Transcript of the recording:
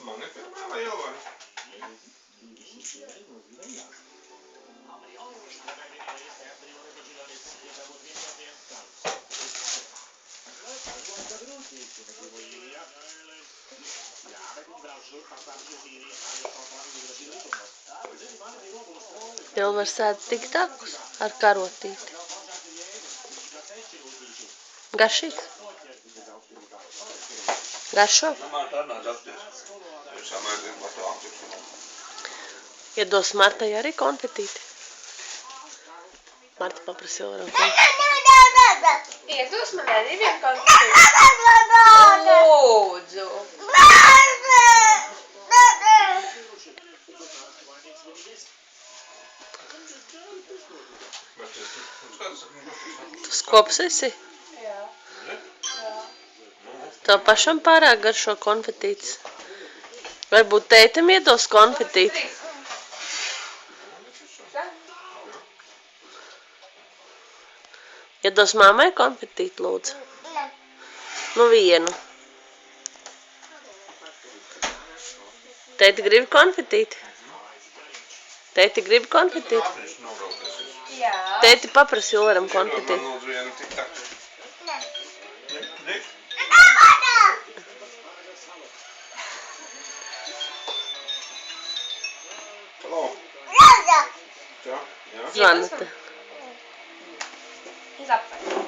Mange filmer jo vai. Pilvars ēd tiktakus ar karotīti. Garšīgs? Garšo? Man tādā apties. Es samēdinu par tām tikšanām. Iedos Martai arī konfetīti. Marta paprasīja varam konfetīti. Iedos man arī vienu konfetīti. Lūdzu. Tu skops esi? Jā. Tev pašam pārāk garšo konfetītes. Varbūt tētim iedos konfetīti. Iedos mammai konfetīti, lūdzu. Nu vienu. Tēti grib konfetīti? Tēti grib konfetīti? Jā. Tēti paprasīja varam konfetīti. Man lūdzu vienu tiktaku. Halo. Jā, jā. Zvanat. Uz apakaļ.